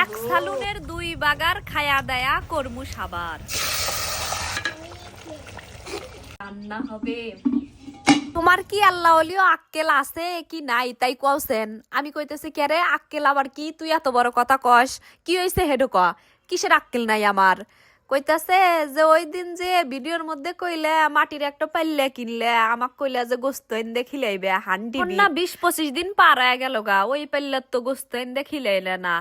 এক সালুনের দুই বাগার খায়া দায়া কর্মু সাবার রান্না হবে। তোমার কি আল্লাহ ওলিও আক্কেল আছে কি নাই তাই কওছেন? আমি কইতেছি কেরে আক্কেল আবার কি? তুই এত বড় কথা কস, কি হইছে হেডো ক? কিসের আক্কেল নাই আমার? কইতাছে যে ওই দিন যে ভিডিওর মধ্যে কইলে মাটির একটা পাল্লে কিনলে আমাক কইলে যে গোস্ত এনে খিলাইবে হান্ডি না 20-25 দিন পার হয়ে গেল গা, ওই পাল্লার তো গোস্ত এনে খিলাইলে না।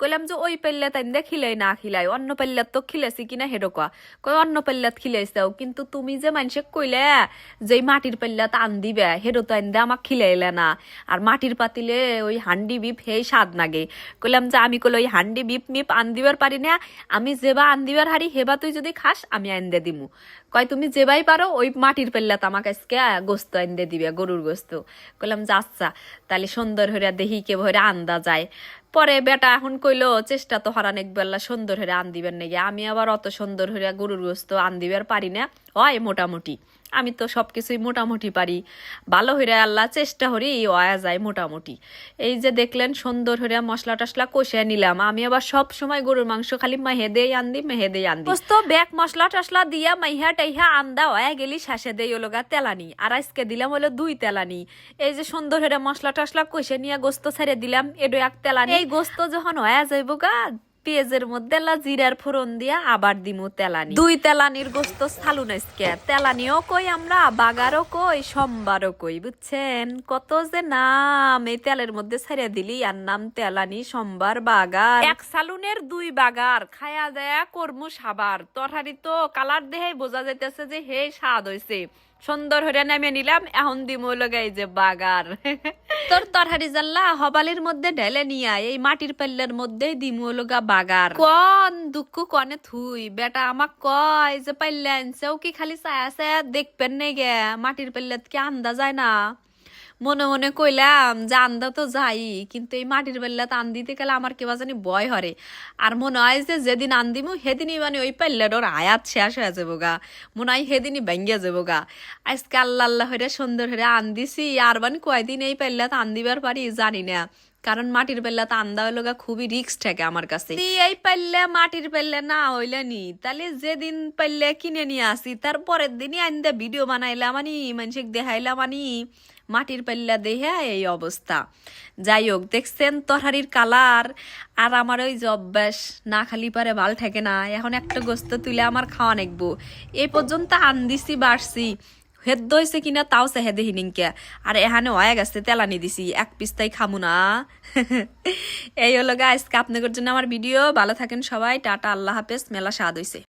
কইলাম যে ওই পাল্লা তাই খিলাই না খিলাই অন্য পাল্লার তো খিলেছি কিনা হেডো কয় অন্য পাল্লাত খিলাইছাও, কিন্তু তুমি যে মানুষে কইলে যে মাটির পাল্লাত আন দিবে হেডো তো আন দে আমাক খিলাইলে না। আর মাটির পাতিলে ওই হান্ডি বিপ হেই স্বাদ নাগে। কইলাম যে আমি কইলে ওই হান্ডি বিপ মিপ আন দিবার পারি না, আমি যেবা আন দিবার হারি হেবা তুই যদি খাস আমি আন দে দিমু। কয় তুমি যেবাই পারো ওই মাটির পাল্লাত আমাকে আজকে গোস্ত আন দে দিবে, গরুর গোস্ত। কইলাম যে আচ্ছা তাহলে সুন্দর হইরা দেখি কে ভরে আন্দা যায়। পরে বেটা এখন কইলো চেষ্টা তো হারান একবেলা সুন্দর হইরা আন দিবেন নাকি। আমি আবার অত সুন্দর হইরা গরুর গোস্ত আন দিবার পারি না, হয় মোটামুটি। আমি তো সবকিছুই মোটামুটি পারি, ভালো হইরা আল্লাহ চেষ্টা হরি ওয়া যায় মোটামুটি। এই যে দেখলেন সুন্দর হইরা মশলা টসলা কষে নিলাম। আমি আবার সব সময় গরুর মাংস খালি মেহেদেই আনদি মেহেদেই আনদি তো ব্যাগ মশলা টসলা দিয়া মাইহা টাইহা আন্দা হয়ে গেলি শেষে দেই ওলগা তেলানি। আর আজকে দিলাম হলো 2 তেলানি। এই যে সুন্দর হইরা মশলা টসলা কষে নিয়ে গোস্ত ছেড়ে দিলাম, এডো এক তেলানি। এই গোস্ত যখন হয়ে যাইব গা পেঁয়াজের মধ্যে জিরার ফোড়ন দিয়া আবার দিমু তেলানি। 2 তেলানির গোস্ত সালুন আজকে। তেলানিও কই আমরা, বাগারও কই, সম্বারও কই, বুঝছেন? কত যে নাম এই তেলের মধ্যে ছেড়ে দিলি, আর নাম তেলানি, সম্বার, বাগার। এক সালুনের 2 বাগার খায়া দেয়া কর্মু সাবার। তরকারি তো কালার দেহে বোঝা যাইতেছে যে হে স্বাদ হইছে। সুন্দর হইরা নামিয়ে নিলাম, এখন দিমু লাগাই যে বাগার। তোর তরহারি জাল্লা হবালির মধ্যে ঢেলে নিয়া এই মাটির পাল্লার মধ্যে দিমু লগা বাগার। কোন দুঃখ কনে থুই বেটা আমাক কয় যে পাল্লা আনছেও কি খালি ছায়া ছায়া দেখবেন নাই গে, মাটির পাল্লাত কি আন্দা যায় না? মনে মনে কইলাম যে আন্দা তো যাই, কিন্তু এই মাটির পাল্লাত আন দিতে গেলে আমার কেবা জানি ভয় হরে। আর মনে হয় যে যেদিন আন দিমু সেদিনই মানে ওই পাল্লাডোর আয়াত শেষ হয়ে যাবো গা, মনে হয় সেদিনই ভেঙ্গিয়া যাবো গা। আজকে আল্লাহ আল্লাহ হইরা সুন্দর হইরা আন দিছি, আর মানে কয়দিন এই পাল্লাত আন দিবার পারি জানি না। কারণ মাটির পাল্লাতে আন্দা হইলো গা খুবই রিস্ক থাকে আমার কাছে। এই পাল্লা মাটির পাল্লা না হইলে নি তাহলে যেদিন পাল্লা কিনে নিয়ে আসি তারপরের দিনই আন্দা ভিডিও বানাইলাম আনি মানুষকে দেখাইলাম আনি মাটির পাল্লা দেহে এই অবস্থা। যাই হোক দেখছেন তরহারির কালার। আর আমার ওই যে অভ্যাস না খালি পারে ভাল থাকে না, এখন একটা গোস্ত তুলে আমার খাওয়া নেকবো। এই পর্যন্ত আন দিছি বাড়ছি, হেদ্দ হয়েছে কিনা তাও সে হেদে হিনিংকে। আর এখানে হয়ে গেছে তেলানি দিছি, এক পিস তাই খামু না। এই হলো গাইস আজকে আপনাদের জন্য আমার ভিডিও। ভালো থাকেন সবাই, টাটা, আল্লাহ হাফেজ। মেলা স্বাদ হইছে।